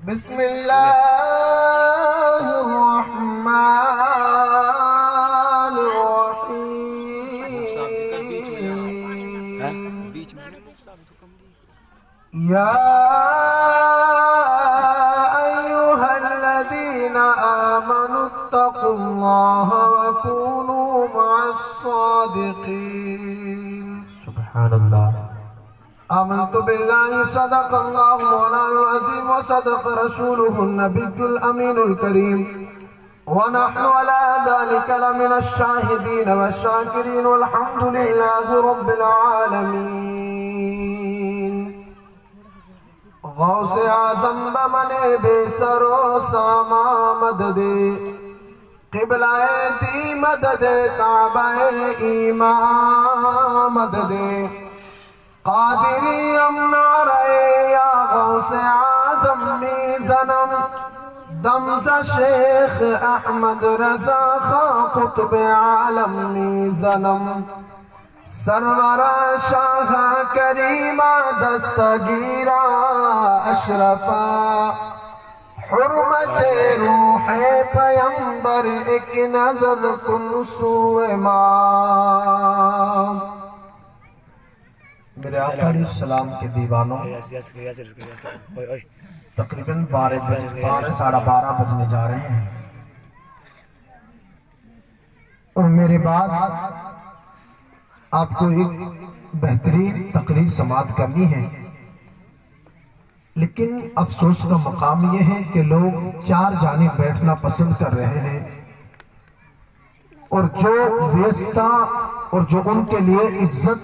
بسم اللہ الرحمن الرحیم یا ایہا الذین آمنوا اتقوا اللہ وکونوا مع الصادقین. سبحان اللہ. آمنت باللہ صدق اللہ مولانا العظیم وصدق رسولہ النبی الامین الکریم ونحن على ذلك لمن الشاہدین والشاکرین والحمد للہ رب العالمین. غوث اعظم بمن بے سر و ساما مدد قبلہ دی مدد کعبہ ایمان مدد قادری امنا رہے یا غوث اعظم می زنم دمز شیخ احمد رضا خان قطب عالم می زنم سرورہ شاہ کریمہ دستگیرہ اشرفہ حرمت روح پیمبر ایک نظر کن سوئے ماں. میرے آقا علیہ السلام کے دیوانوں تقریباً 12:30 بجنے جا رہے ہیں اور میرے بعد آپ کو ایک بہترین تقریر سماعت کرنی ہے، لیکن افسوس کا مقام یہ ہے کہ لوگ چار جانب بیٹھنا پسند کر رہے ہیں اور جو ویستہ اور جو ان کے لیے عزت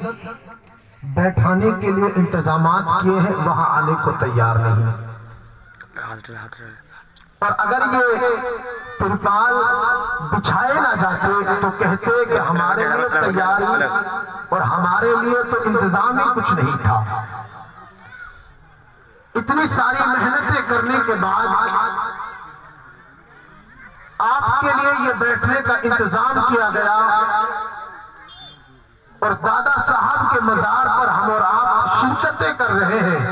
بیٹھانے کے لیے انتظامات کیے ہیں وہاں آنے کو تیار نہیں. اور اگر یہ ترپال بچھائے نہ جاتے تو کہتے کہ ہمارے لیے تیاری اور ہمارے لیے تو انتظام ہی کچھ نہیں تھا. اتنی ساری محنتیں کرنے کے بعد آپ کے لیے یہ بیٹھنے کا انتظام کیا گیا اور دادا صاحب کے مزار پر ہم اور آپ شرکتیں کر رہے ہیں،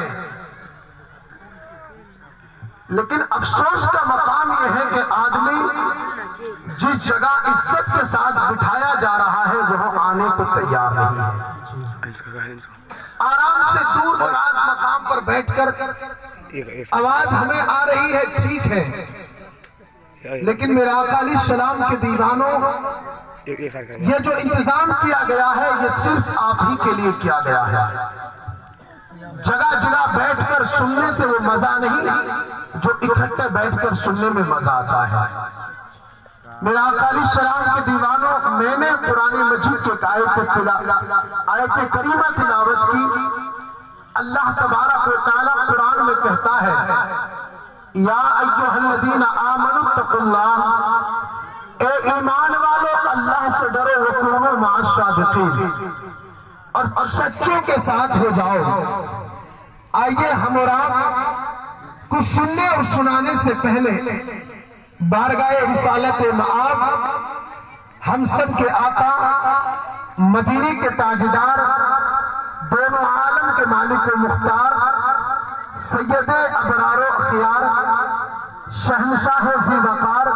لیکن افسوس کا مقام یہ ہے کہ آدمی جس جگہ عزت کے ساتھ بٹھایا جا رہا ہے وہ آنے کو تیار نہیں ہے. آرام سے دور دراز مقام پر بیٹھ کر آواز ہمیں آ رہی ہے، ٹھیک ہے، لیکن میرے آقا علیہ السلام کے دیوانوں یہ جو انتظام کیا گیا ہے یہ صرف آپ ہی کے لیے کیا گیا ہے. جگہ جگہ بیٹھ کر سننے سے وہ مزہ نہیں جو اکٹھے بیٹھ کر سننے میں مزہ آتا ہے. میرے آقا علیہ السلام کے دیوانوں، میں نے قرآن مجید کے آیت کریمہ تلاوت کی. اللہ تبارک و تعالیٰ قرآن میں کہتا ہے یا ایھا الذین آمنوا اتقوا اللہ، اے ایمان والو اللہ سے ڈرو وکونوا مع الصادقین، اور سچوں کے ساتھ ہو جاؤ. آئیے ہم اور آپ کچھ سننے اور سنانے سے پہلے بارگاہ رسالت مآب ہم سب کے آقا مدینے کے تاجدار دونوں عالم کے مالک و مختار سید ابرار و اخیار شہنشاہ ذی وقار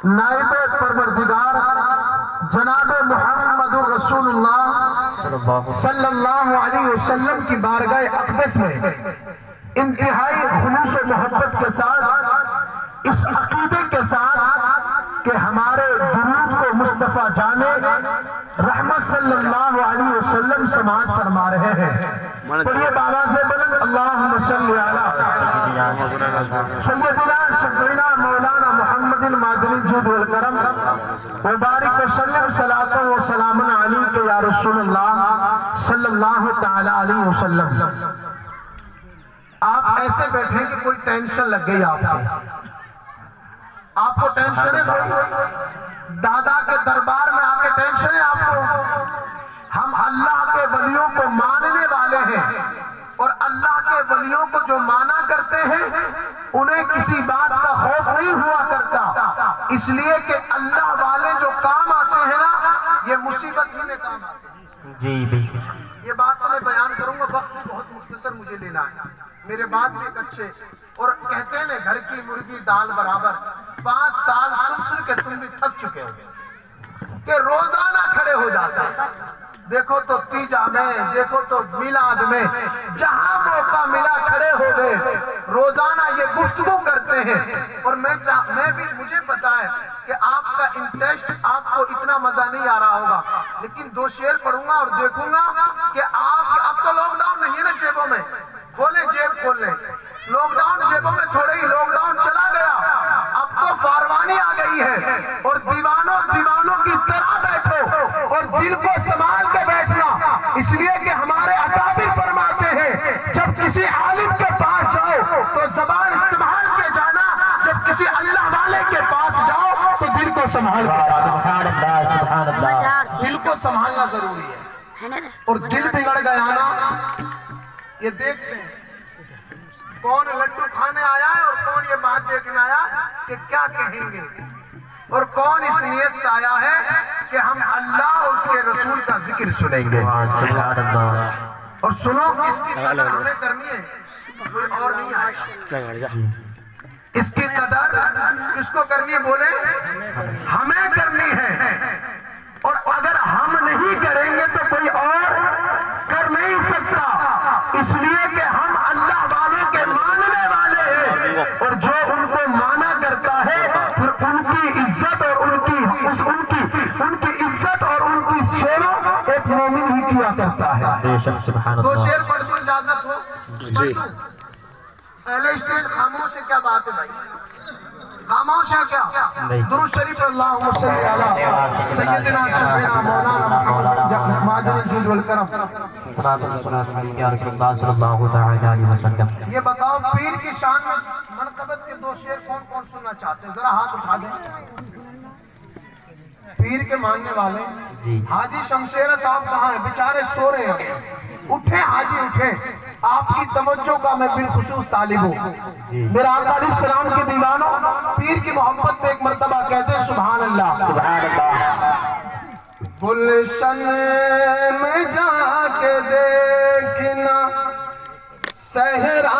نائب پروردگار جناب محمد رسول اللہ صلی اللہ علیہ وسلم کی بارگاہ اقدس میں انتہائی خلوص و محبت کے ساتھ اس عقیدے کے ساتھ کہ ہمارے درود کو مصطفیٰ جانے رحمت صلی اللہ علیہ وسلم سماعت فرما رہے ہیں. پڑھیے بابا سے بلند اللہم صلی علی سیدنا شفیعنا مولانا محمد المادنی جود والکرم مبارک وسلم صلاۃ و سلام علیک یا رسول اللہ صلی اللہ تعالی علیہ وسلم. آپ ایسے بیٹھیں کہ کوئی ٹینشن لگ گئی آپ کو ٹینشن ہے کوئی دادا کے دربار میں آپ کے ٹینشن ہے آپ کو. ہم اللہ کے ولیوں کو ماننے والے ہیں اور اللہ کے ولیوں کو جو مانا کرتے ہیں انہیں کسی بات کا خوف نہیں ہوا کرتا، اس لیے کہ اللہ والے جو کام آتے ہیں نا یہ مصیبت ہی میں کام آتے ہیں. جی بالکل. یہ بات تو میں بیان کروں گا، وقت بھی بہت مختصر مجھے لینا ہے. میرے بعد بھی ایک اچھے اور کہتے ہیں گھر کی مرغی دال برابر. 5 سال سن کے تم بھی تھک چکے ہو کہ روزانہ کھڑے ہو جاتے ہیں. دیکھو تو تیجا میں, دیکھو تو میلاد میں, جہاں موقع ملا کھڑے ہو گئے. روزانہ یہ گفتگو کرتے ہیں. اور میں بھی, مجھے پتا ہے کہ آپ کا انٹرسٹ, آپ کو اتنا مزہ نہیں آ رہا ہوگا, لیکن 2 شعر پڑھوں گا اور دیکھوں گا کہ آپ, اب تو لاک ڈاؤن نہیں ہے نا جیبوں میں, کھولیں جیب کھول لیں. لاک ڈاؤن جیبوں میں تھوڑے ہی, لاک ڈاؤن چلا گیا, اب تو فاروانی آ گئی ہے. اور دیوانوں کی طرح بیٹھو اور دل کو سنبھال کے بیٹھنا, اس لیے کہ ہمارے اکابر فرماتے ہیں جب کسی عالم کے پاس جاؤ تو زبان سنبھال کے جانا, جب کسی اللہ والے کے پاس جاؤ تو دل کو سنبھال کے. سبحان اللہ سبحان اللہ. دل کو سنبھالنا ضروری ہے. اور دل بگڑ گیا نا, یہ دیکھتے ہیں کون لڈو کھانے آیا ہے اور کون یہ بات دیکھنے آیا کہ کیا کہیں گے, اور کون اس نیت سے آیا ہے کہ ہم اللہ اور اس کے رسول کا ذکر سنیں گے. سبحان اللہ. اور سنو, اس کی قدر ہمیں کرنی ہے, کوئی اور نہیں آئے. اس کی قدر کس کو کرنی ہے بولے, ہمیں کرنی ہے. اور اگر ہم نہیں کریں گے تو کوئی اور کر نہیں سکتا, اس لیے کہ ہم اللہ والوں کے ماننے والے ہیں. اور جو ان کو مانا کرتا ہے پھر ان کی عزت اور ان کی عزت اور ان کی شیروں ایک مومن ہی کیا کرتا ہے. بے شک سبحان 2 اللہ. شعر پڑھ دو, اجازت ہو جی. پہلے اسٹیج خاموش ہے, کیا بات ہے بھائی, خاموش ہے کیا؟ درود شریف اللہم صلی علی سیدنا شفیعنا مولانا ماجد الجود والکرم. صلاۃ والسلام یا رسول اللہ صلی اللہ تعالی علیہ وسلم. یہ بتاؤ پیر کی شان میں منقبت کے 2 شعر کون کون سننا چاہتے ہیں, ذرا ہاتھ اٹھا دیں. پیر کے ماننے والے جی. حاجی شمشیر صاحب کہاں ہیں, بیچارے سو رہے ہیں. اٹھیں حاجی اٹھیں, آپ کی توجہ کا میں بالخصوص طالب ہوں. میرا آقا علیہ السلام کے دیوانوں پیر کی محبت پہ ایک مرتبہ کہتے ہیں سبحان اللہ سبحان اللہ. گلشن میں جا کے دیکھنا, صحرا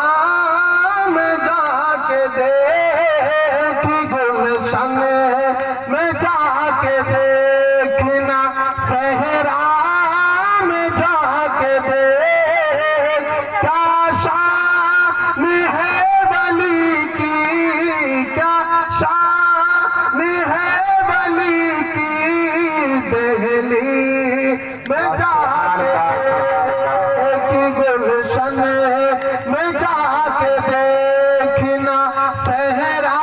میں جا کے دیکھ, گلشن میں جا کے دیکھنا, صحرا میں جا کے دیکھ, کیا شان ہے ولی کی, کیا شان ہے ولی کی, دہلی میں جا کے دیکھ, گلشن میں جا کے دیکھنا, صحرا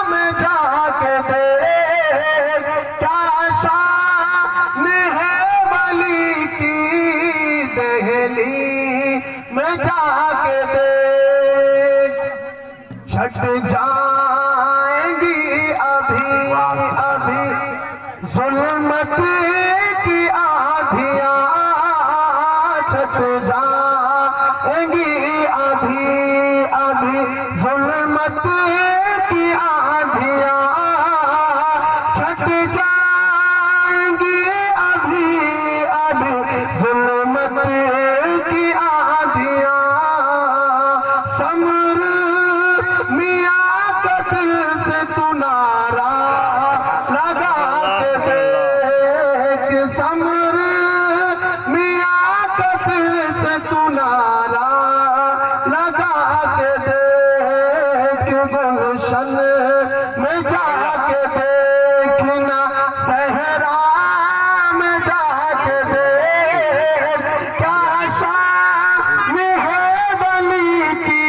میں جا کے دیکھ, کیا شان ہے ولی کی, دہلی میں جا کے دیکھ. چھٹ جائیں گی ابھی ابھی ظلمت کی آندھیاں, چھٹ جائیں گی ابھی ابھی ظلمت کی آندھیاں, چھٹ جائیں گی ابھی ابھی ظلمت کی آندھیاں. سمر میاں کا دل سے تو نعرہ لگا کے دیکھ, سمر میاں کا دل سے تو نعرہ لگا کے دیکھ, گلشن میں جا کے دیکھنا, صحرا میں جا کے دیکھ, کیا شان ہے ولی کی,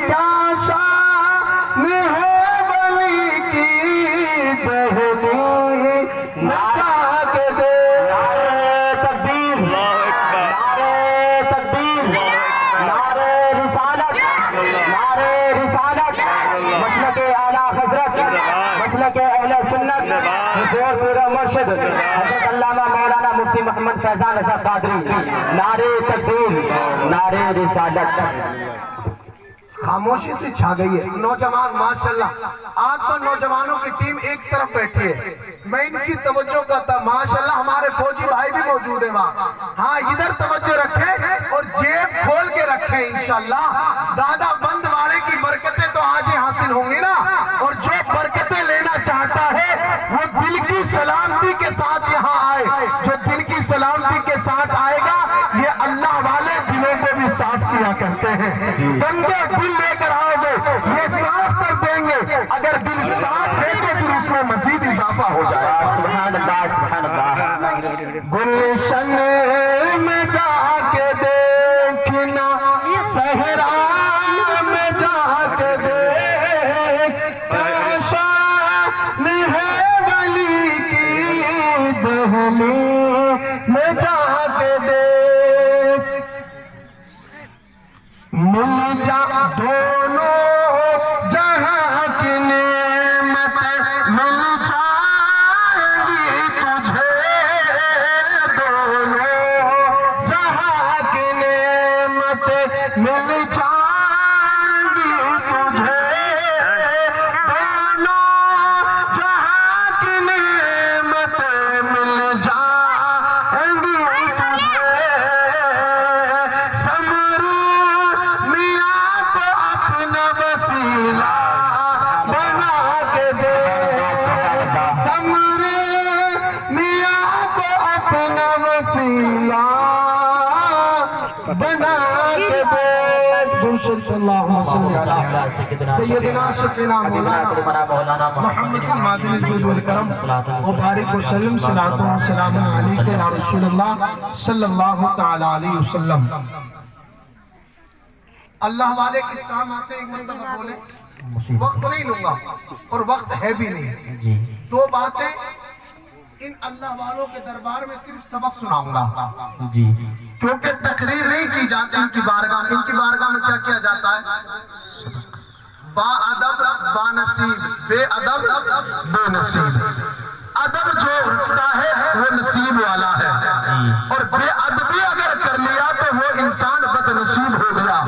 کیا شان ہے ولی کی, دہلی میں جا کے دیکھ. نعرہ تکبیر, نعرہ تکبیر, نعرہ رسالت, نعرہ رسالت, مسلک اعلیٰ حضرت, مسلک اہل سنت, حضور پیر مرشد حضرت علامہ مولانا مفتی محمد فیضان رضا قادری. نعرہ تکبیر, نعرہ رسالت. خاموشی سے چھا گئی ہے. نوجوان ماشاءاللہ, آج تو نوجوانوں کی ٹیم ایک طرف بیٹھی ہے, میں ان کی توجہ کرتا ہوں. ماشاءاللہ ہمارے فوجی بھائی بھی موجود ہیں وہاں, ہاں ادھر توجہ رکھیں اور جیب کھول کے رکھیں انشاءاللہ. دادا بند والے کی آتے ہیں. گندے دل لے کر آؤ گے یہ صاف کر دیں گے. اگر دل صاف ہے تو پھر اس میں مزید اضافہ ہو جائے گا. سبحان اللہ سبحان اللہ. گلشن میں جا کے دیکھنا, صحرا میں جا کے دیکھنا, شان ہے ولی کی دہلی میں جا کے دیکھ. مل جا دونوں جہاں کی نعمت مل جائیں گی تجھے, دونوں جہاں کی نعمت مل جائیں گی تجھے, دونوں جہاں کی نعمت مل جائیں گی تجھے. سمرو میاں کو اپنا وسیلہ بنا کے دے, سمرو میاں کو اپنا وسیلہ بنا کے دے. صلی اللہ علیہ سیدنا شفینا مولانا محمد المادن الجود والکرم وبارک وسلم صلاۃ و سلام علیک یا رسول اللہ صلی اللہ تعالی علیہ وسلم. اللہ والے کس کام آتے ہیں, ایک مرتبہ بولے. وقت نہیں لوں گا اور وقت ہے بھی نہیں. دو باتیں ان اللہ والوں کے دربار میں صرف سبق سناؤں گا, کیونکہ تقریر نہیں کی جاتی ان کی بارگاہ میں. ان کی بارگاہ میں کیا کیا جاتا ہے؟ با ادب با نصیب, بے ادب بے نصیب. ادب جو رکھتا ہے وہ نصیب والا ہے, اور بے ادبی اگر کر لیا تو وہ انسان بد نصیب ہو گیا.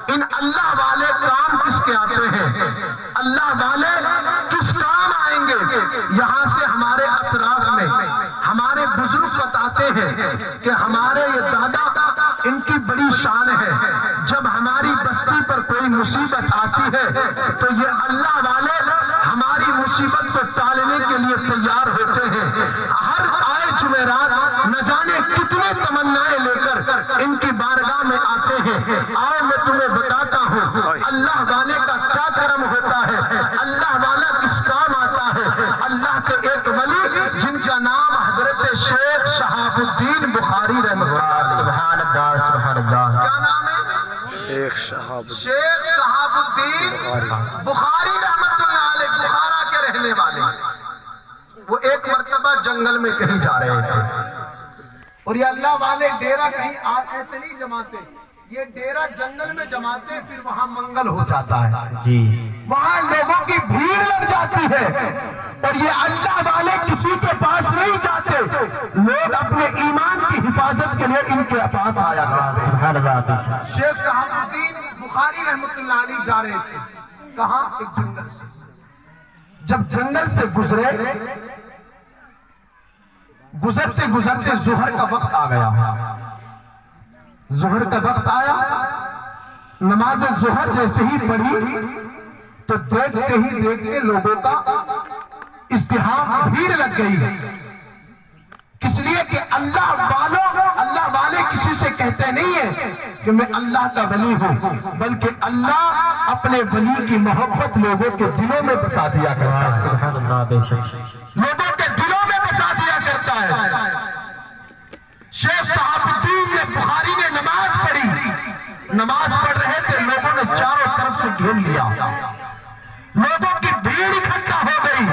ان اللہ والے کام کس کے آتے ہیں؟ اللہ والے کس کام آئیں گے؟ یہاں سے ہمارے اطراف میں ہمارے بزرگ بتاتے ہیں کہ ہمارے یہ دادا, ان کی بڑی شان ہے, جب ہماری بستی پر کوئی مصیبت آتی ہے تو یہ اللہ والے ہماری مصیبت کو ٹالنے کے لیے تیار ہوتے ہیں. ہر آئے جمعرات نہ جانے کتنے تمنائیں لے کر ان کی بارگاہ میں آتے ہیں. آؤ میں تمہیں بتاتا ہوں اللہ والے کا کیا کرم ہوتا ہے, اللہ والا کس کام آتا ہے. اللہ کے ایک ولی جن کا نام حضرت شیخ شہاب الدین بخاری رحمۃ اللہ. سبحان اللہ سبحان اللہ. کیا نام ہے؟ شیخ شہاب الدین بخاری رحمۃ اللہ علیہ, بخارا کے رہنے والے. وہ ایک مرتبہ جنگل میں کہیں جا رہے تھے, اور یہ اللہ والے ڈیرا کہیں ایسے نہیں جماتے, یہ ڈیرا جنگل میں جماتے, پھر وہاں منگل ہو جاتا ہے. وہاں لوگوں کی بھیڑ لگ جاتی ہے, اور یہ اللہ والے کسی کے پاس نہیں جاتے. لوگ اپنے ایمان کی حفاظت کے لیے ان کے پاس آیا کرتے. شیخ صاحب الدین بخاری رحمۃ اللہ علیہ جا رہے تھے. کہاں؟ ایک جنگل سے. جب جنگل سے گزرتے گزرتے ظہر کا وقت آ گیا. ظہر کا وقت آیا, نماز ظہر جیسے ہی پڑھی تو دیکھتے ہی دیکھتے لوگوں کا ازدحام, بھیڑ لگ گئی. کس لیے کہ اللہ والے کسی سے کہتے نہیں ہیں کہ میں اللہ کا ولی ہوں, بلکہ اللہ اپنے ولی کی محبت لوگوں کے دلوں میں بسا دیا کرتا ہے. لوگوں کے دلوں میں بسا دیا کرتا ہے. شیخ صاحب الدین نے بخاری نے نماز پڑھی, نماز پڑھ رہے تھے, لوگوں نے چاروں طرف سے گھیر لیا, لوگوں کی بھیڑ اکٹھا ہو گئی.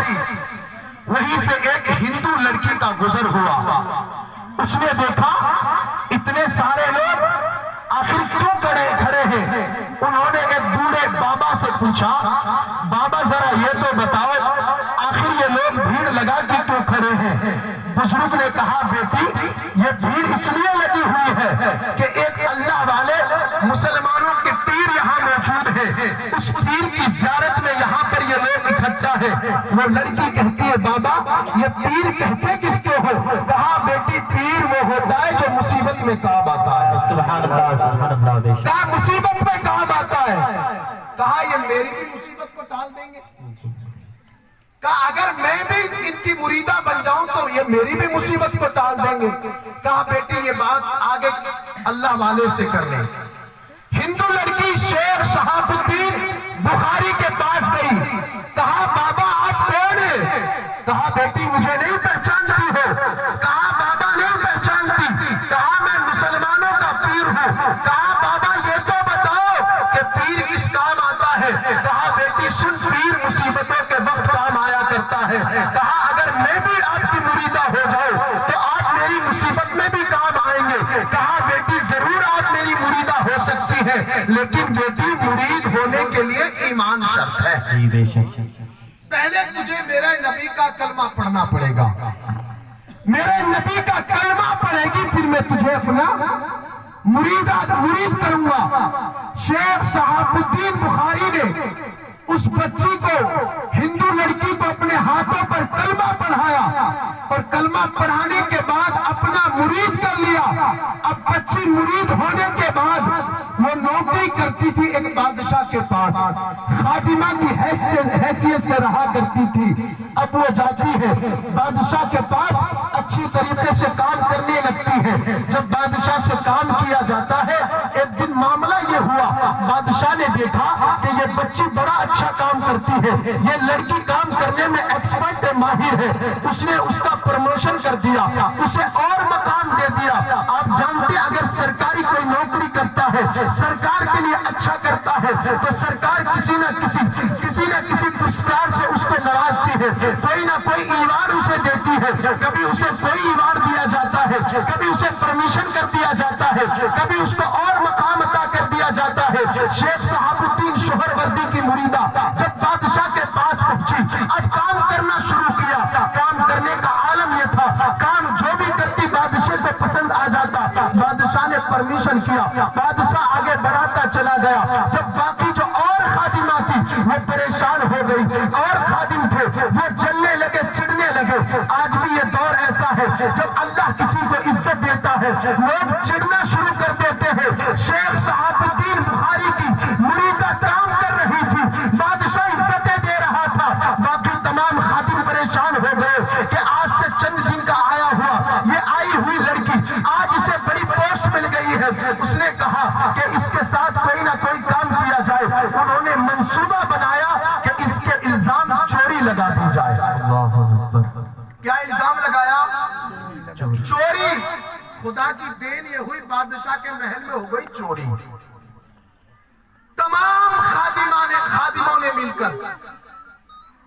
وہیں سے ایک ہندو لڑکی کا گزر ہوا. اس نے دیکھا اتنے سارے لوگ آخر کیوں کھڑے ہیں. انہوں نے ایک بوڑھے بابا سے پوچھا, بابا ذرا یہ تو بتاؤ آخر یہ لوگ بھیڑ لگا کے کیوں کھڑے ہیں؟ بزرگ نے کہا, بیٹی یہ بھیڑ اس لیے لگی ہوئی ہے کہ ایک اللہ والے مسلمانوں کے پیر یہاں موجود ہیں, اس پیر کی زیارت میں یہاں پر یہ لوگ اکٹھا ہے. وہ لڑکی کہتی ہے, بابا یہ پیر کہتے کس کو ہو؟ کہا, بیٹی پیر وہ ہوتا ہے جو مصیبت میں کام آتا ہے. سبحان اللہ سبحان اللہ. کہا مصیبت میں کام آتا ہے. کہا یہ میری بھی مصیبت کو ٹال دیں گے. کہا اگر میں بھی ان کی مریدہ بن جاؤں تو یہ میری بھی مصیبت کو ٹال دیں گے. کہا بیٹی یہ بات آگے اللہ والے سے کر لیں. ہندو لڑکی شیخ شہاب الدین بخاری کے پاس گئی، کہا بابا آپ کون ہیں؟ کہا بیٹی مجھے نہیں پہچانتی ہو؟ کہا بابا نہیں پہچانتی؟ کہا میں مسلمانوں کا پیر ہوں۔ کہا بابا یہ تو بتاؤ کہ پیر کس کام آتا ہے؟ کہا بیٹی سن، پیر مصیبتوں کے وقت کام آیا کرتا ہے۔ کہا اگر میں بھی آپ کی مریدہ ہو جاؤں تو آپ میری مصیبت میں بھی کام آئیں گے۔ کہا بیٹی ضرور آپ میری مریدہ ہو سکتی ہے، لیکن بیٹی مرید ہونے کے لیے ایمان شرط ہے۔ جی بے شک۔ پہلے تجھے میرے نبی کا کلمہ پڑھنا پڑے گا، میرے نبی کا کلمہ پڑھے گی، پھر میں تجھے اپنا مرید کروں گا۔ شیخ شہاب الدین بخاری نے اس بچی کو، ہندو لڑکی کو اپنے ہاتھوں پر کلمہ پڑھایا، اور کلمہ پڑھانے کے بعد اپنا مرید کر لیا۔ اب بچی مرید ہونے کے بعد وہ نوکری کرتی تھی ایک بادشاہ کے پاس، خادمہ کی حیثیت سے رہا کرتی تھی۔ اب وہ جاتی ہے بادشاہ کے پاس، اچھی طریقے سے کام کرنے لگتی ہے۔ جب بادشاہ سے کام کیا جاتا ہے، ایک دن معاملہ یہ ہوا، بادشاہ نے دیکھا کہ یہ بچی بڑا اچھا کام کرتی ہے، یہ لڑکی کام کرنے میں ایکسپرٹ ہے، ماہر ہے۔ اس نے اس کا پروموشن کر دیا، اسے اور مقام دے دیا۔ آپ جانتے ہیں اگر سرکاری کوئی نوکری کرتا ہے، سرکار کے لیے اچھا کرتا ہے، تو سرکار کسی نہ کسی پرسکار سے اس کو نوازتی ہے، کوئی نہ کوئی ایوارڈ اسے دیتی ہے۔ کبھی اسے کوئی ایوارڈ دیا جاتا ہے، کبھی اسے پرمیشن کر دیا جاتا ہے، کبھی اس کو اور مقام عطا کر دیا جاتا ہے۔ شیخ شہاب الدین شوہر وردی کی مریدہ جب بادشاہ کے پاس پہنچی، اب کام کرنا شروع کیا۔ کام کرنے کا عالم یہ تھا، کام جو بھی کرتی بادشاہ کو پسند آ جاتا۔ بادشاہ نے پرمیشن کیا، بادشاہ آگے بڑھاتا چلا گیا۔ جب باقی جو اور خادمہ تھی وہ پریشان ہو گئی، اور خادم تھے وہ جلنے لگے، چڑھنے لگے۔ آج بھی یہ دور ایسا ہے، جب اللہ کسی کو عزت دیتا ہے لوگ چڑھنا شروع کر دیتے ہیں۔ شیخ شہاب الدین بخاری کی مریدہ کام کر رہی تھی، بادشاہ عزتیں دے رہا تھا، باقی تمام خادم پریشان ہو گئے کہ آج سے چند دن کا آیا ہوا یہ آئی ہوئی لڑکی، آج اسے بڑی پوسٹ مل گئی ہے۔ اس نے کہا کہ اس کے ساتھ کوئی نہ کوئی کام کیا جائے۔ انہوں نے منصوبہ بنایا کہ اس کے الزام چوری لگا دی جائے۔ اللہ اکبر۔ کیا الزام لگایا؟ چوری۔ خدا کی دین یہ ہوئی، بادشاہ کے محل میں ہو گئی چوری۔ تمام خادموں نے مل کر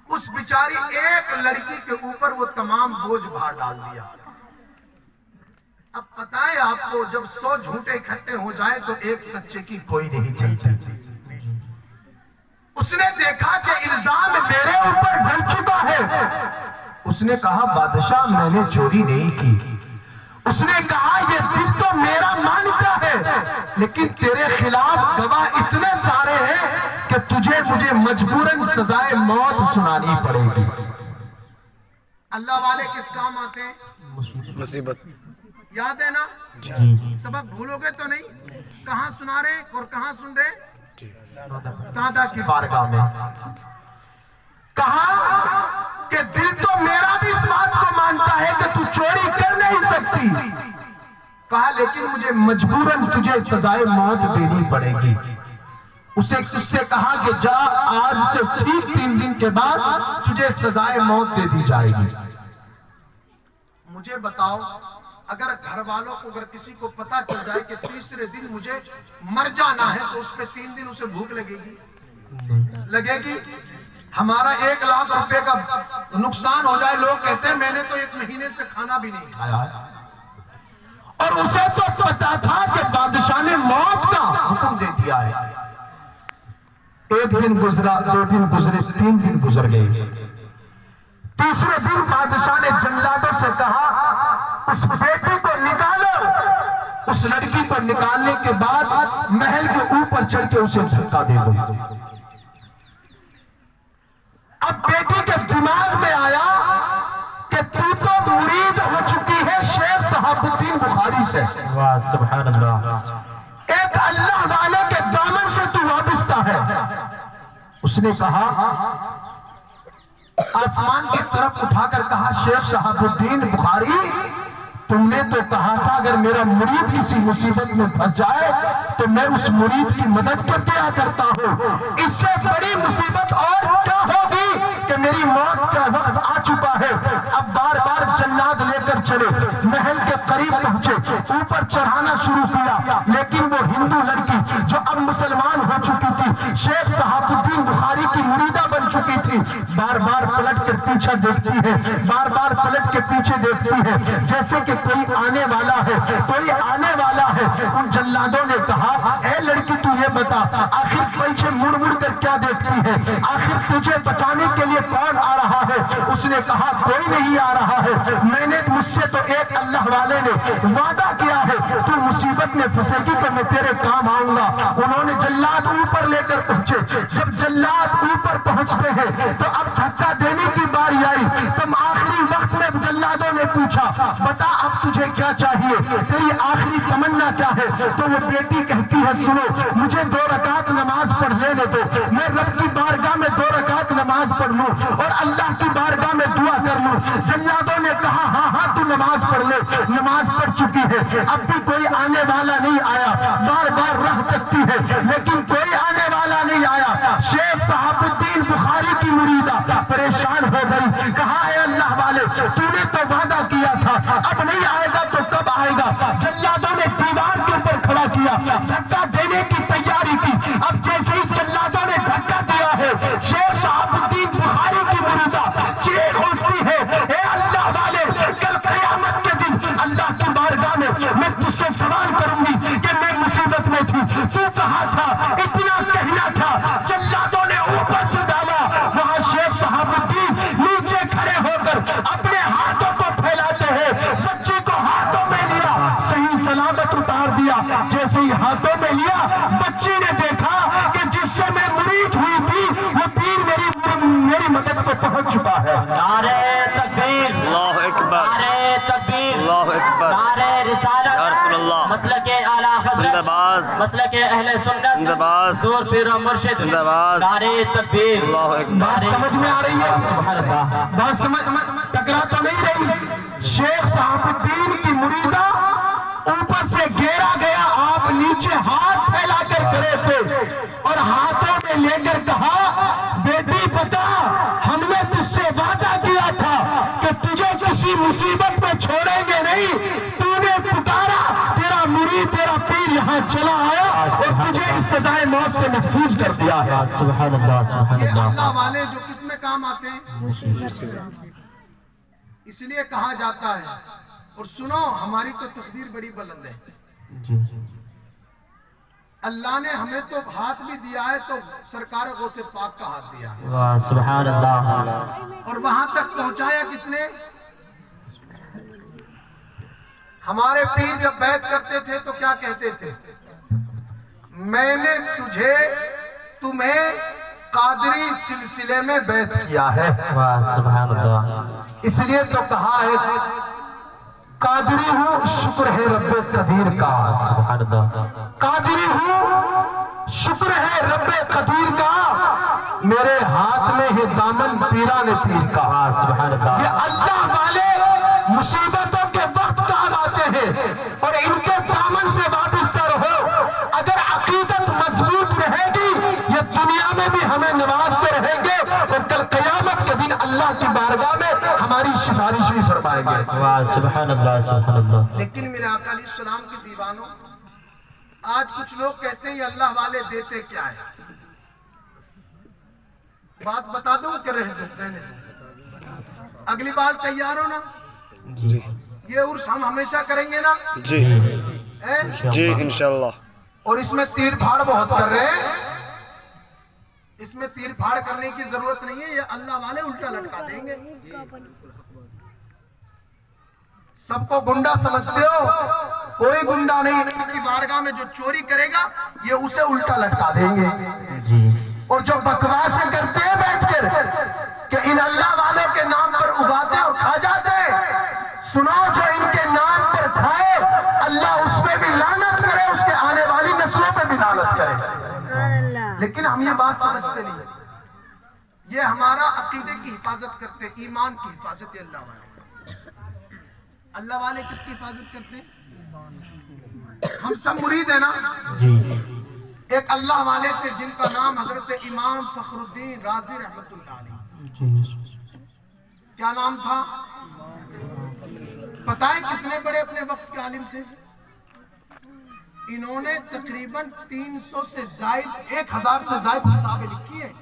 اس بیچاری ایک لڑکی کے اوپر وہ تمام بوجھ بھار ڈال دیا۔ اب پتہ ہے آپ کو، جب 100 جھوٹے اکٹھے ہو جائیں تو ایک سچے کی کوئی نہیں چلتی۔ اس نے دیکھا کہ الزام میرے اوپر ڈل چکا ہے۔ اس نے کہا بادشاہ میں نے چوری نہیں کی۔ اس نے کہا یہ دل تو میرا مانتا ہے، لیکن تیرے خلاف گواہ اتنے سارے ہیں کہ تجھے مجھے مجبوراً سزائے موت سنانی پڑے گی۔ اللہ والے کس کام آتے ہیں؟ مصیبت یاد ہے نا؟ جی سبق بھولو گے تو نہیں؟ کہاں سنا رہے اور کہاں سن رہے؟ جی دادا کی بارگاہ میں۔ کہا کہ دل تو میرا بھی اس بات کو مانتا ہے کہ تو چوری کر نہیں سکتی۔ کہا لیکن مجھے مجبوراً تجھے سزائے موت دینی پڑے گی۔ اس سے کہا کہ جا، آج سے ٹھیک 3 دن کے بعد تجھے سزائے موت دے دی جائے گی۔ مجھے بتاؤ، اگر گھر والوں کو، اگر کسی کو پتا چل جائے کہ تیسرے دن مجھے مر جانا ہے تو اس پہ 3 دن اسے بھوک لگے گی؟ لگے گی؟ ہمارا 1 لاکھ روپے کا نقصان ہو جائے، لوگ کہتے ہیں میں نے تو 1 مہینے سے کھانا بھی نہیں کھایا ہے۔ اور اسے تو پتا تھا کہ بادشاہ نے موت کا حکم دے دیا ہے۔ 1 دن گزرا، 2 دن گزرے، 3 دن گزر گئے۔ تیسرے دن بادشاہ نے جلادوں سے کہا اس بیٹی کو نکالو۔ اس لڑکی کو نکالنے کے بعد محل کے اوپر چڑھ کے اسے دھکا دے دو۔ اب بیٹی کے دماغ میں آیا کہ تو مرید ہو چکی ہے شیخ شہاب الدین بخاری سے، واہ سبحان اللہ۔ ایک اللہ والے کے دامن سے تو وابستہ ہے۔ اس نے کہا، آسمان کی طرف اٹھا کر کہا، شیخ شہاب الدین بخاری تم نے تو کہا تھا اگر میرا مرید کسی مصیبت میں پھنس جائے تو میں اس مرید کی مدد کر دیا کرتا ہوں۔ اس سے بڑی مصیبت اور کیا ہوگی کہ میری موت کا وقت آ چکا ہے۔ اب بار بار جلاد لے کر چلے، محل کے قریب پہنچے، اوپر چڑھانا شروع کیا، لیکن وہ ہندو لڑکی جو اب مسلمان ہو چکی تھی، شیخ صحاب الدین بخاری کی مریدہ بن چکی تھی، بار بار پلٹ کر پیچھے دیکھتی ہے، بار بار پلٹ کے پیچھے دیکھتی ہے، جیسے کہ کوئی آنے والا ہے، کوئی آنے والا ہے۔ ان جلادوں نے کہا، اے لڑکی تو یہ بتا، آخر پیچھے مڑ مڑ کر کیا دیکھتی ہے؟ آخر تجھے بچانے کے لیے کون آ رہا ہے؟ اس نے کہا، کوئی نہیں آ رہا ہے، میں نے مجھ سے تو ایک اللہ والے نے وعدہ کیا ہے، تو مصیبت میں پھنسے گی تو میں تیرے کام آؤں گا۔ انہوں نے جلاد اوپر لے کر پہنچے، جب جلاد اوپر پہنچتے ہیں تو اب دھکا دینے کی باری آئی۔ تم آخری وقت میں جلادوں نے پوچھا، بتا اب تجھے کیا چاہیے، تیری آخری تمنا کیا ہے؟ تو وہ بیٹی کہتی ہے، سنو مجھے 2 رکعت نماز پڑھ لینے دو، میں رب کی بارگاہ میں 2 رکعت نماز پڑھ لوں اور اللہ کی بارگاہ میں دعا کر لوں۔ جلادوں نے کہا، ہاں ہاں تو نماز پڑھ لے۔ نماز پڑھ چکی ہے، اب بھی کوئی آنے والا نہیں آیا، بار بار راہ تکتی ہے لیکن کوئی آنے والا نہیں آیا۔ شیخ صحاب الدین بخاری کی مریدہ پریشان ہو گئی، کہا، اے اللہ والے تو نے تو وعدہ کیا تھا، اب نہیں آئے گا تو کب آئے گا؟ جلادوں نے دیوار کے اوپر کھڑا کیا، دھکا دینے کی تیاری کی۔ اب جیسے ہی جلادوں نے دھکا دیا ہے، شیخ صحاب الدین بخاری کی مریدہ چیخ اٹھتی ہے، اے اللہ والے کل قیامت کے دن اللہ کی بارگاہ میں تجھ سے سوال کروں گی کہ میں مصیبت میں تھی، تو کہا تھا، اتنا کہنا تھا۔ جلادوں نے اوپر سے ڈالا، وہاں شیخ صحاب الدین نیچے کھڑے ہو کر اپنے ہاتھوں کو پھیلاتے ہیں، بچی کو ہاتھوں میں لیا، صحیح سلامت اتار دیا۔ جیسے ہی ہاتھوں میں لیا، بچی نے دیکھا کہ جس سے میں مرید ہوئی تھی وہ پیر میری مدد کو پہنچ چکا ہے۔ نعرہ تکبیر، اللہ اکبر، نعرہ تکبیر، اللہ اکبر، نعرہ رسالت، یا رسول اللہ، مسلک اعلیٰ زندہ حضرت، باز، مسلک اہل سنت، زندہ باز، حضور پیر و مرشد، زندہ باز، نعرہ تکبیر، اللہ اکبر۔ بات سمجھ میں آ رہی ہے؟ سبحان اللہ۔ بات سمجھ ٹکرا تو نہیں رہی؟ شیخ صحاب الدین کی مریدہ اوپر سے گھیرا گیا، آپ نیچے ہاتھ پھیلا کر کھڑے تھے اور ہاتھوں میں لے کر کہا، بیٹی بتا، ہم نے تجھ سے وعدہ کیا تھا کہ تجھے کسی مصیبت میں چھوڑیں گے نہیں، تو نے پکارا، تیرا مرید تیرا پیر یہاں چلا آیا اور تجھے اس سزائے موت سے محفوظ کر دیا ہے۔ سبحان اللہ، سبحان یہ اللہ۔ اللہ والے جو کس میں کام آتے ہیں، اس لیے کہا جاتا ہے۔ اور سنو، ہماری تو تقدیر بڑی بلند ہے، جی اللہ نے ہمیں تو ہاتھ بھی دیا ہے، تو سرکار غوث پاک کا ہاتھ دیا ہے، واہ، سبحان اللہ۔ اور وہاں تک پہنچایا کس نے؟ ہمارے پیر جب بیعت کرتے تھے تو کیا کہتے تھے؟ میں نے تمہیں قادری سلسلے میں بیعت کیا ہے، واہ، سبحان اللہ۔ اس لیے تو کہا ہے، قادری ہوں شکر ہے رب قدیر کا، سبحان اللہ۔ قادری ہوں شکر ہے رب قدیر کا، میرے ہاتھ میں ہے دامن پیران پیر کا۔ واہ، سبحان اللہ۔ یہ اللہ والے مصیبتوں کے وقت کام آتے ہیں اور ان کے دامن سے وابستہ رہو۔ اگر عقیدت مضبوط رہے گی، یہ دنیا میں بھی ہمیں نوازتے رہیں گے اور کل قیامت کے دن اللہ کی بارگاہ میں ہماری سفارش بھی فرمائیں گے۔ واہ، سبحان اللہ، سبحان اللہ۔ لیکن میرے آقا علیہ السلام کے دیوانوں، آج کچھ لوگ کہتے ہیں یہ اللہ والے دیتے کیا ہے؟ بات بتا دوں کہ رہنے دوں؟ اگلی بار تیار ہو نا؟ جی یہ عرس ہم ہمیشہ کریں گے نا؟ جی اے؟ جی انشاءاللہ۔ اور اس میں تیر پھاڑ بہت کر رہے ہیں، اس میں تیر پھاڑ کرنے کی ضرورت نہیں ہے، یہ اللہ والے الٹا لٹکا دیں گے۔ سب کو گنڈا سمجھتے ہو؟ کوئی گنڈا نہیں، اللہ کی بارگاہ میں جو چوری کرے گا یہ اسے الٹا لٹکا دیں گے۔ جی اور جو بکواسیں کرتے ہیں بیٹھ کر کہ ان اللہ والوں کے نام پر اگاتے اور کھا جاتے ہیں، سنو جو ان کے نام پر کھائے اللہ اس پہ بھی لعنت کرے، اس کے آنے والی نسلوں پہ بھی لعنت کرے۔ لیکن ہم یہ بات سمجھتے نہیں، یہ ہمارا عقیدے کی حفاظت کرتے، ایمان کی حفاظت ہے اللہ والے۔ اللہ والے کس کی حفاظت کرتے ہیں؟ ہم سب مرید ہیں نا؟ جی ایک اللہ والے تھے جن کا نام حضرت امام فخر الدین رازی رحمت اللہ علیہ. جی کیا نام تھا؟ بتائیں کتنے بڑے اپنے وقت کے عالم تھے؟ انہوں نے تقریباً 300 سے زائد 1000 سے زائد کتابیں لکھی ہیں.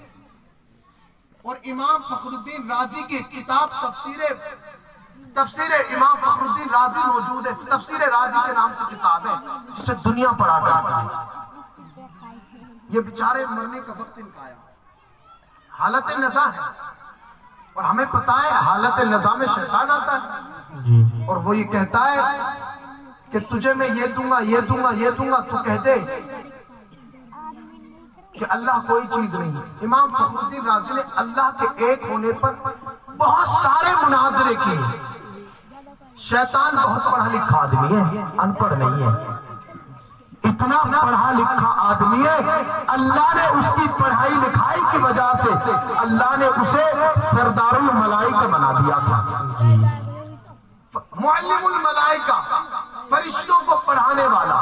اور امام فخر الدین رازی کی کتاب تفسیر امام فخر الدین رازی موجود ہے. تفسیر رازی کے نام سے کتاب ہے جسے دنیا پڑھا کرتی ہے. یہ بیچارے مرنے کا وقت ان کا آیا. حالت نزا ہے اور ہمیں پتا ہے حالت نزا میں شیطان آتا ہے جی اور وہ یہ کہتا ہے کہ تجھے میں یہ دوں گا یہ دوں گا یہ دوں گا. تو کہہ دے کہ اللہ کوئی چیز نہیں. امام فخر الدین رازی نے اللہ کے ایک ہونے پر بہت سارے مناظرے کیے. شیطان بہت پڑھا لکھا آدمی ہے, ان پڑھ نہیں ہے. اتنا پڑھا لکھا آدمی ہے, اللہ نے اس کی پڑھائی لکھائی کی وجہ سے اللہ نے اسے سردار الملائکہ بنا دیا تھا. معلم الملائکہ, فرشتوں کو پڑھانے والا.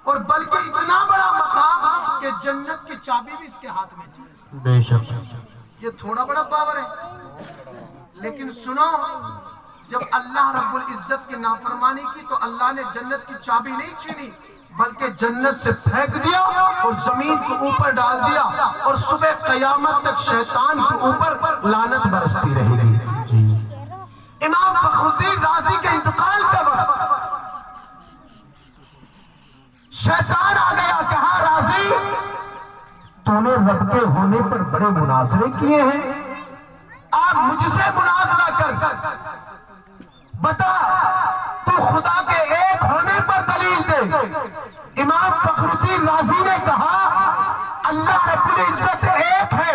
اور بلکہ اتنا بڑا مقام کہ جنت کی چابی بھی اس کے ہاتھ میں تھی. بے شک یہ تھوڑا بڑا پاور ہے. لیکن سنو, جب اللہ رب العزت کی نافرمانی کی تو اللہ نے جنت کی چابی نہیں چھینی بلکہ جنت سے پھینک دیا اور زمین کے اوپر ڈال دیا. اور صبح قیامت تک شیطان کے اوپر لعنت برستی رہے گی. جی امام فخر الدین رازی کے انتقال کا وقت شیطان آ گیا, کہا رازی تو نے رب کے ہونے پر بڑے مناظرے کیے ہیں, آپ مجھ سے مناظرہ کر بتا تو خدا کے ایک ہونے پر دلیل دے. امام فخر الدین رازی نے کہا اللہ رب العزت ایک ہے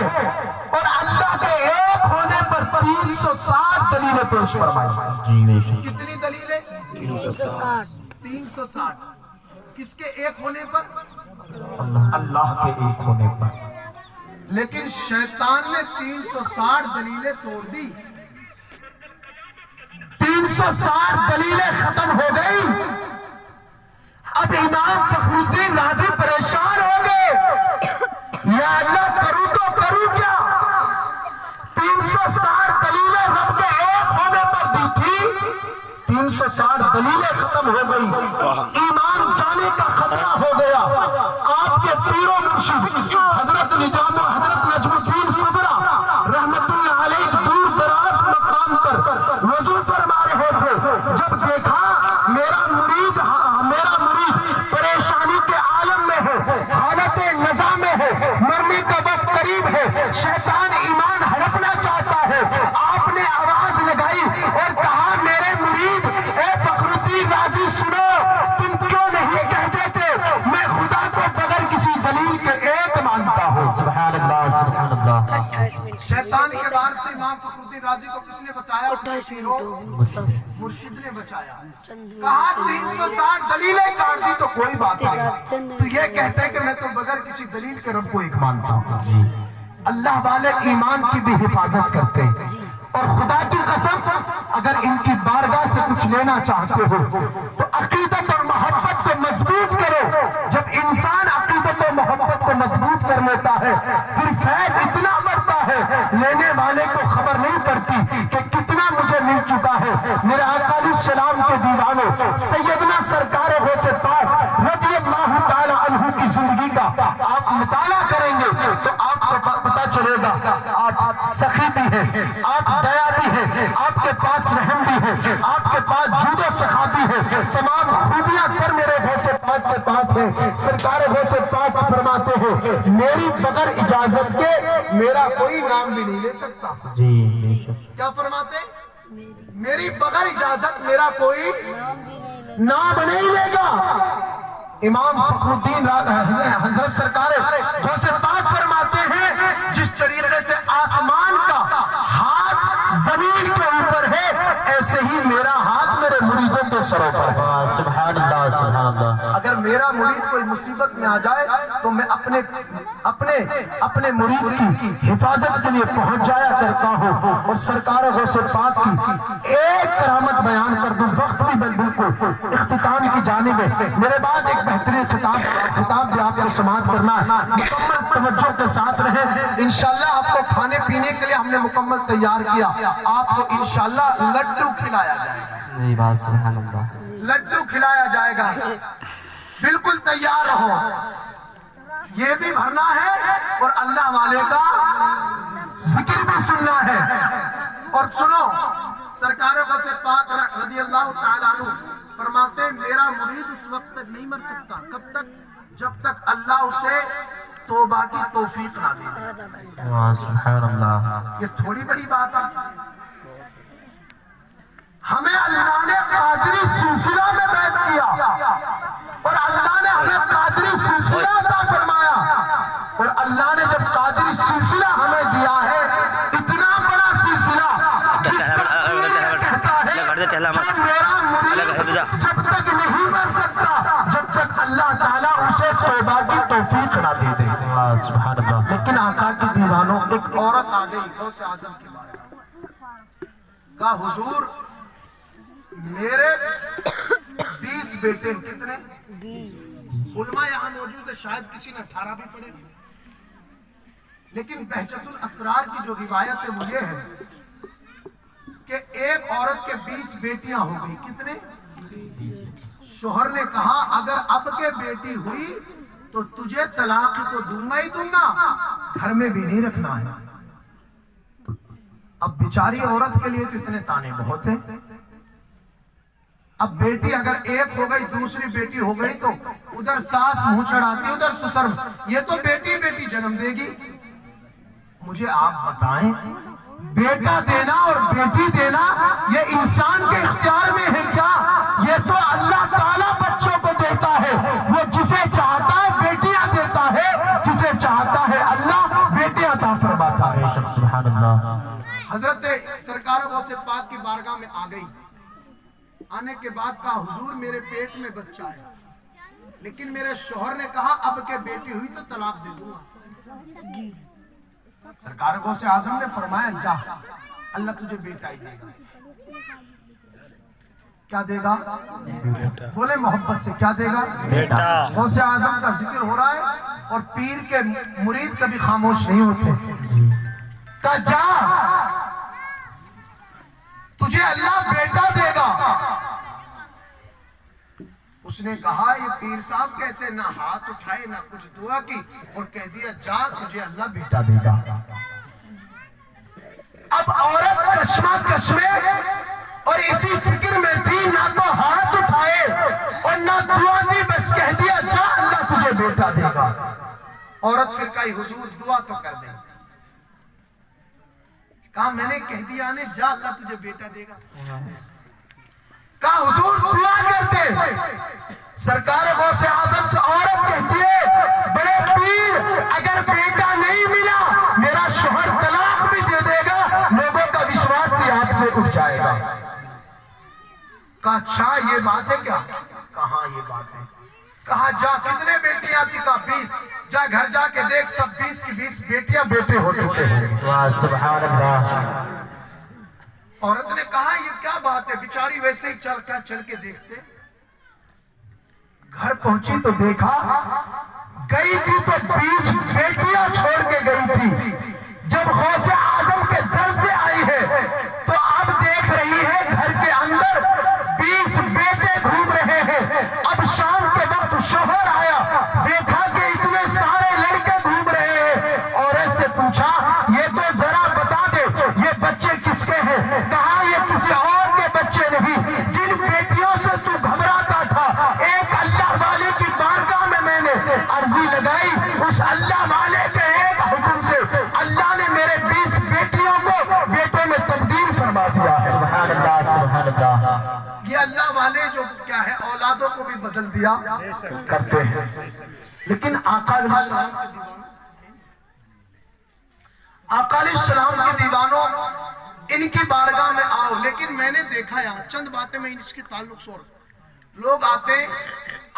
اور اللہ کے ایک ہونے پر 360 دلیلیں پیش فرمائی. جی بے شک کتنی دلیلیں؟ 360. کس کے ایک ہونے پر؟ اللہ کے ایک ہونے پر. لیکن شیطان نے 360 دلیلیں توڑ دی. 360 دلیلیں ختم ہو گئی. اب امام فخر الدین رازی پریشان ہو گئے, یا اللہ کروں تو کروں کیا؟ 360 دلیلیں رب کے ایک ہونے پر دی تھی, 360 دلیلیں ختم ہو گئی. ایمان جانے کا خطرہ ہو گیا. آپ کے پیر و مرشد حضرت نجام و حضرت نجم الدین کبرا رحمت اللہ علیہ دور دراز مقام پر وضو فرما رہے تھے. جب دیکھا میرا مرید پریشانی کے عالم میں ہے, حالت نزا میں ہے, مرنے کا وقت قریب ہے, شیطان ایمان ہڑپنا چاہتا ہے. آپ نے آواز لگائی اور کہا میرے مرید اے فخر الدین رازی سنو, تم کیوں نہیں کہتے تھے میں خدا کو بغیر کسی دلیل کے ایک مانتا ہوں. سبحان اللہ سبحان اللہ. شیطان کے بار سے امام فخر الدین رازی کو کس نے بچایا؟ مرشد نے بچایا. کہا 360 دلیلیں کاٹ دی تو کوئی بات نہیں, تو یہ کہتا ہے کہ میں تو بغیر کسی دلیل کے رب کو ایک مانتا ہوں. جی اللہ والے ایمان کی بھی حفاظت کرتے ہیں. اور خدا کی قسم اگر ان کی بارگاہ سے کچھ لینا چاہتے ہو تو عقیدت اور محبت کو مضبوط کرو. جب انسان عقیدت اور محبت کو مضبوط کر لیتا ہے پھر فیض اتنا بڑھتا ہے لینے والے کو خبر نہیں پڑتی کہ کتنا مجھے مل چکا ہے. میرے آقا علیہ السلام کے دیوانوں, سیدنا سرکار غوث پاک رضی اللہ تعالی عنہ کی زندگی کا آپ مطالعہ کریں گے تو آپ کو پتا چلے گا آپ سخی بھی ہیں, آپ دیا بھی ہیں, آپ کے پاس رحم بھی ہے, آپ کے پاس جود و سخا بھی ہے. تمام خوبیاں کر میرے غوث پاک کے پاس ہیں. سرکار غوث پاک فرماتے ہیں میری بغیر اجازت کے میرا کوئی نام بھی نہیں لے سکتا. جی بے شک. کیا فرماتے ہیں؟ میری بغیر اجازت میرا کوئی نام نہیں لے گا. امام فخر الدین حضرت سرکار غوث پاک فرماتے ہیں جس طریقے سے آسمان کا ہاتھ زمین کے اوپر ہے ایسے ہی میرا ہاتھ میرے مریدوں کے سروں پر ہے. سبحان اللہ سبحان اللہ. اگر میرا مرید کوئی مصیبت میں آ جائے تو میں اپنے اپنے مرید کی حفاظت کے لیے پہنچ جایا کرتا ہوں اور سرکار غوث پاک کی ایک کرامت بیان کر دوں، وقت بھی بالکل اختتام کی جانب ہے۔ میرے بعد ایک بہترین خطاب بھی آپ کو سماعت کرنا ہے، مکمل توجہ کے ساتھ رہیں۔ انشاءاللہ آپ کو کھانے پینے کے لیے ہم نے مکمل تیار کیا، آپ کو انشاءاللہ لڈو کھلایا جائے گا، سبحان اللہ، لڈو کھلایا جائے گا، بالکل تیار رہو۔ یہ بھی بھرنا ہے اور اللہ والے کا ذکر بھی سننا ہے۔ اور سنو، سرکار غوث پاک رضی اللہ تعالیٰ عنہ فرماتے ہیں میرا مرید اس وقت تک نہیں مر سکتا، کب تک؟ جب تک اللہ اسے توبہ کی توفیق نہ دے۔ سبحان اللہ، یہ تھوڑی بڑی بات ہے، ہمیں اللہ نے قادری سلسلہ میں بیعت کیا اور اللہ نے ہمیں قادری سلسلہ عطا فرمایا، اور اللہ نے جب قادری سلسلہ ہمیں دیا ہے، اتنا بڑا سلسلہ جس کا پیر کہتا ہے جو میرا مرید جب تک نہیں مر سکتا جب تک اللہ تعالیٰ اسے توبہ کی توفیق نہ دے دے۔ سبحان اللہ، لیکن آقا کی دیوانوں، ایک عورت آ گئی غوث اعظم کے بارے میں، کہا حضور میرے 20 بیٹے، کتنے؟ علماء یہاں موجود ہے، شاید کسی نے 18 بھی پڑھے، لیکن بہجت الاسرار کی جو روایت ہے وہ یہ ہے کہ ایک عورت کے 20 بیٹیاں ہو گئی، کتنے؟ شوہر نے کہا اگر اب کے بیٹی ہوئی تو تجھے طلاق تو دوں ہی دوں گا، گھر میں بھی نہیں رکھنا ہے۔ اب بیچاری عورت کے لیے تو اتنے تانے بہت ہیں، اب بیٹی اگر ایک ہو گئی دوسری بیٹی ہو گئی تو ادھر ساس منہ چڑھاتی ادھر سسر، یہ تو بیٹی بیٹی جنم دے گی۔ مجھے آپ بتائیں بیٹا دینا اور بیٹی دینا یہ انسان کے اختیار میں ہے کیا؟ یہ تو اللہ تعالیٰ بچوں کو دیتا ہے، وہ جسے چاہتا ہے بیٹیاں دیتا ہے، جسے چاہتا ہے اللہ بیٹیاں عطا فرماتا ہے۔ سبحان اللہ، حضرت سرکار غوث پاک کی بارگاہ میں آ گئی، آنے کے بعد کہا حضور میرے پیٹ میں بچہ ہے، لیکن میرے شوہر نے کہا اب کہ بیٹی ہوئی تو طلاق دے دوں گا۔ سرکار غوث اعظم نے فرمایا جا، اللہ تجھے بیٹا ہی دے گا۔ کیا دے گا؟ بولے محبت سے، کیا دے گا؟ بیٹا۔ غوث اعظم کا ذکر ہو رہا ہے اور پیر کے مرید کبھی خاموش نہیں ہوتے۔ کہا جا تجھے اللہ بیٹا دے گا۔ اس نے کہا یہ پیر صاحب کیسے، نہ ہاتھ اٹھائے نہ کچھ دعا کی اور کہہ دیا جا تجھے اللہ بیٹا دے گا۔ اب عورت کشمہ کشمے اور اسی فکر میں تھی، نہ تو ہاتھ اٹھائے اور نہ دعا دی، بس کہہ دیا جا اللہ تجھے بیٹا دے گا۔ عورت پھر کہی حضور دعا تو کر دیں، کہا میں نے کہہ دیا نے جا اللہ تجھے بیٹا دے گا۔ کہا حضور دعا کرتے، سرکار غوث اعظم سے عورت کہتی ہے بڑے پیر اگر بیٹا نہیں ملا میرا شوہر طلاق بھی دے دے گا، لوگوں کا وشواس سے آپ سے اٹھ جائے گا۔ کہا اچھا یہ بات ہے کیا؟ کہاں یہ بات ہے؟ کہا جا کتنے بیٹیاں تھی؟ کہا 20۔ جا گھر جا کے دیکھ سب 20 کی 20 بیٹیاں بیٹے ہو چکے ہیں۔ سبحان اللہ، عورت نے کہا یہ کیا بات ہے؟ بیچاری ویسے ہی چل کے دیکھتے، گھر پہنچی تو دیکھا گئی تھی تو 20 بیٹیاں چھوڑ کے گئی تھی۔ جب غوث اعظم کے در سے آئی ہے تو اب دیکھ رہی ہے گھر کے اندر 20 بیٹے گھوم رہے ہیں۔ اب شام کے وقت شوہر آیا، دیکھا کہ اتنے سارے لڑکے گھوم رہے ہیں، عورت سے پوچھا یہ تو ذرا بتا دے یہ بچے کس کے ہیں؟ کہا یہ کسی اور کے بچے نہیں، جن بیٹیوں سے تو گھبراتا تھا ایک اللہ والے کی بارگاہ میں نے عرضی لگائی، اس اللہ والے کے ایک حکم سے اللہ نے میرے 20 بیٹیوں کو بیٹوں میں تبدیل فرما دیا۔ سبحان اللہ، سبحان اللہ، یہ اللہ والے جو کیا ہے اولادوں کو بھی بدل دیا کرتے ہیں۔ لیکن آقا علیہ السلام کے دیوانوں ان کی بارگاہ میں آؤ، لیکن میں نے دیکھا یہاں چند باتیں میں اس کے تعلق سے، لوگ آتے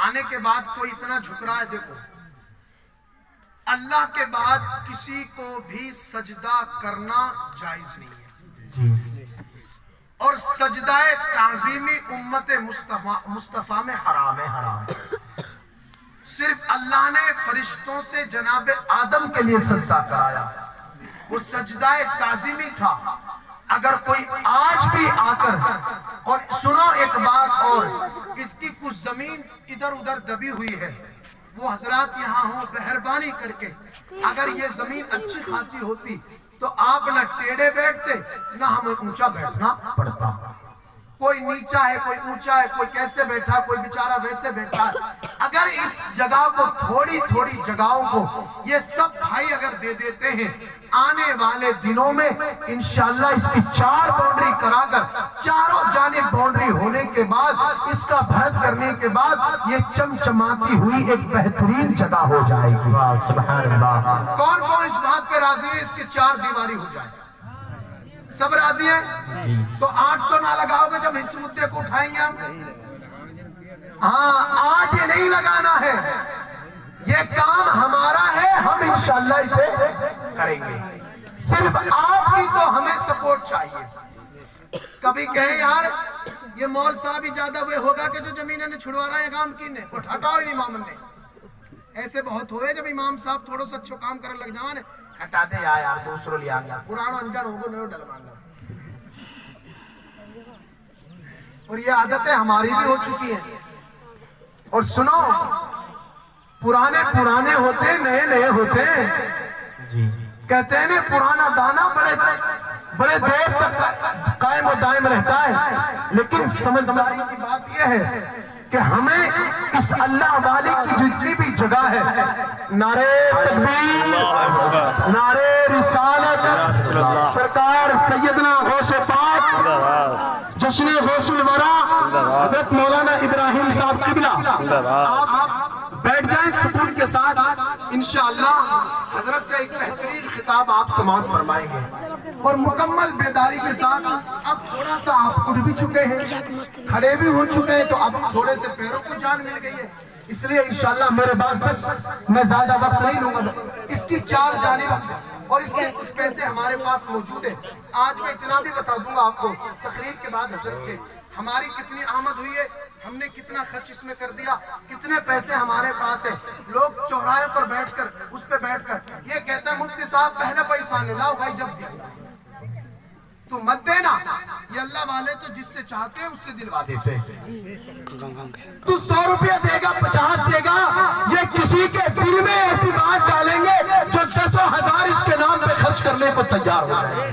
آنے کے بعد کوئی اتنا جھک رہا ہے، دیکھو اللہ کے بعد کسی کو بھی سجدہ کرنا جائز نہیں ہے، جی اور سجدہ تعظیمی امت مصطفیٰ میں حرام ہے، حرام ہے۔ صرف اللہ نے فرشتوں سے جناب آدم کے لیے سجدہ کرایا، وہ سجدہ تعظیمی تھا۔ اگر کوئی آج بھی آ کر، اور سنو ایک بات اور، اس کی کچھ زمین ادھر ادھر دبی ہوئی ہے، وہ حضرات یہاں ہوں مہربانی کر کے، اگر یہ زمین اچھی خاصی ہوتی تو آپ نہ ٹیڑے بیٹھتے نہ ہمیں اونچا بیٹھنا پڑتا۔ کوئی نیچا ہے، کوئی اونچا ہے، کوئی کیسے بیٹھا، کوئی بیچارہ ویسے بیٹھا۔ اگر اس جگہ کو تھوڑی تھوڑی جگہوں کو یہ سب بھائی اگر دے دیتے ہیں، آنے والے دنوں میں انشاءاللہ اس کی 4 باؤنڈری کرا کر، چاروں جانب باؤنڈری ہونے کے بعد، اس کا بھرت کرنے کے بعد یہ چمچماتی ہوئی ایک بہترین جگہ ہو جائے گی۔ واہ سبحان اللہ۔ کون کون اس بات پہ راضی ہے اس کی 4 دیواری ہو جائے؟ سب راضی ہیں؟ تو 8 تو نہ لگاؤ گے جب اس مدے کو اٹھائیں گے ہم؟ ہاں، 8 یہ نہیں لگانا ہے، یہ کام ہمارا ہے، ہم انشاءاللہ اسے کریں گے۔ صرف آپ کی تو ہمیں سپورٹ چاہیے۔ کبھی کہیں یار یہ مول صاحب ہی زیادہ وہ ہوگا کہ جو زمینیں نے چھڑوا رہا ہے کام کی نے ہٹاؤ ہی امام نے۔ ایسے بہت ہوئے جب امام صاحب تھوڑا سا اچھو کام کرنے لگ جاؤں نے ہٹا دے یار دوسروں لیا گیا، قرآن انجان ہوگا نہیں ڈلوانا۔ اور یہ عادتیں ہماری بھی ہو چکی ہیں۔ اور سنو، پرانے پرانے ہوتے، نئے نئے ہوتے، جی کہتے ہیں پرانا دانا بڑے دیر تک قائم و دائم رہتا ہے، لیکن سمجھداری کی بات یہ ہے کہ ہمیں اس اللہ والے کی جتنی بھی جگہ ہے، نعرے تکبیر، نعرے رسالت، سرکار سیدنا غوث پاک، جشن غوث الورا حضرت مولانا ابراہیم صاحب قبلہ، آپ بیٹھ جائیں سکون کے ساتھ، انشاءاللہ حضرت کا ایک بہترین خطاب آپ سماعت فرمائیں گے، اور مکمل بیداری کے ساتھ۔ اب تھوڑا سا آپ اٹھ بھی چکے ہیں، کھڑے بھی ہو چکے ہیں، تو اب تھوڑے سے پیروں کو جان مل گئی ہے، اس لیے انشاءاللہ میرے بعد بس میں زیادہ وقت نہیں لوں گا۔ اس کی 4 جانب اور اس کے کچھ پیسے ہمارے پاس موجود ہیں۔ آج میں اتنا بھی بتا دوں گا آپ کو، تقریر کے بعد حضرت کے ہماری کتنی آمد ہوئی ہے، ہم نے کتنا خرچ اس میں کر دیا، کتنے پیسے ہمارے پاس ہیں۔ لوگ چوراہے پر بیٹھ کر، اس پہ بیٹھ کر یہ کہتا ہے مفتی صاحب پہلے پیسہ نہیں لاؤ بھائی، جب دیا تو مت دینا۔ یہ اللہ والے تو جس سے چاہتے ہیں اس سے دلوا دیتے ہیں۔ تو 100 روپیہ دے گا، 50 دے گا، یہ کسی کے دل میں ایسی بات ڈالیں گے جو 10,000 اس کے نام پہ خرچ کرنے کو تیار ہو جائے۔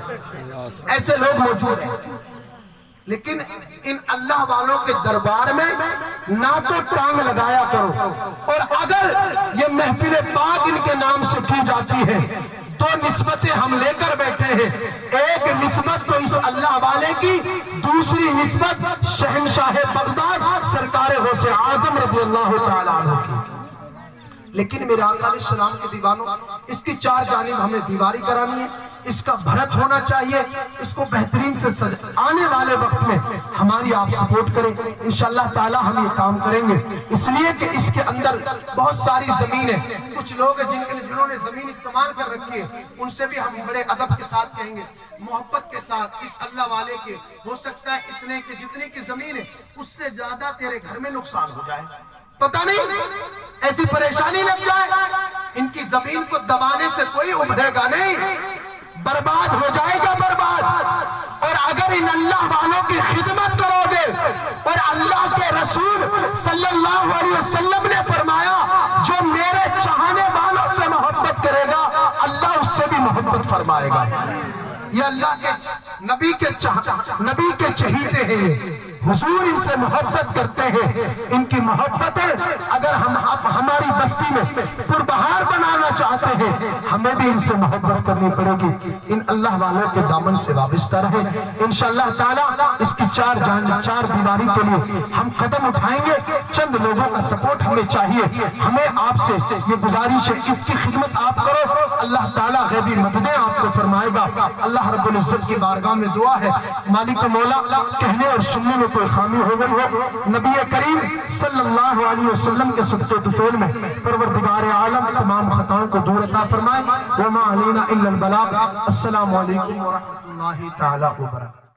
ایسے لوگ موجود ہیں، لیکن ان اللہ والوں کے دربار میں نہ تو ٹانگ لگایا کرو، اور اگر یہ محفل پاک ان کے نام سے کی جاتی ہے 2 نسبتیں ہم لے کر بیٹھے ہیں، ایک نسبت تو اس اللہ والے کی، دوسری نسبت شہنشاہ بغداد سرکار غوث اعظم رضی اللہ تعالیٰ عنہ کی۔ لیکن میرے آقا علیہ السلام کے دیوانوں، اس کی 4 جانب ہمیں دیواری کرانی ہے، اس کا بھرت ہونا چاہیے، اس کو بہترین سے آنے والے وقت میں ہماری آپ سپورٹ کریں، انشاءاللہ تعالی ہم یہ کام کریں گے، اس لیے کہ اس کے اندر بہت ساری زمینیں، کچھ لوگ ہیں جنہوں نے زمین استعمال کر رکھی ہے، ان سے بھی ہم بڑے ادب کے ساتھ کہیں گے، محبت کے ساتھ، اس اللہ والے کے ہو سکتا ہے اتنے کہ جتنے کی زمین ہے اس سے زیادہ تیرے گھر میں نقصان ہو جائے، پتہ نہیں ایسی پریشانی لگ جائے، ان کی زمین کو دبانے سے کوئی ابھرے گا نہیں، برباد ہو جائے گا برباد۔ اور اگر ان اللہ والوں کی خدمت کرو گے، اور اللہ کے رسول صلی اللہ علیہ وسلم نے فرمایا جو میرے چاہنے والوں سے محبت کرے گا اللہ اس سے بھی محبت فرمائے گا۔ یہ اللہ کے نبی کے چہیتے ہیں، حضور ان سے محبت کرتے ہیں، ان کی محبتیں اگر ہم ہماری بستی میں پربہار بنانا چاہتے ہیں ہمیں بھی ان سے محبت کرنی پڑے گی۔ ان اللہ والوں کے دامن سے وابستہ رہیں، انشاءاللہ تعالی اس کی 4 دیواری کے لیے ہم قدم اٹھائیں گے۔ چند لوگوں کا سپورٹ ہمیں چاہیے، ہمیں آپ سے یہ گزارش ہے اس کی خدمت آپ کرو، اللہ تعالیٰ غیبی مددیں آپ کو فرمائے گا۔ اللہ رب العزت کی بارگاہ میں دعا ہے، مالک مولا کہنے اور سننے میں کوئی خامی ہو گئی ہو، نبی کریم صلی اللہ علیہ وسلم کے صدقے طفیل میں پروردگار عالم تمام خطاؤں کو دور عطا فرمائے۔ وما علینا الا البلاغ۔ السلام علیکم ورحمۃ اللہ تعالی وبرکاتہ۔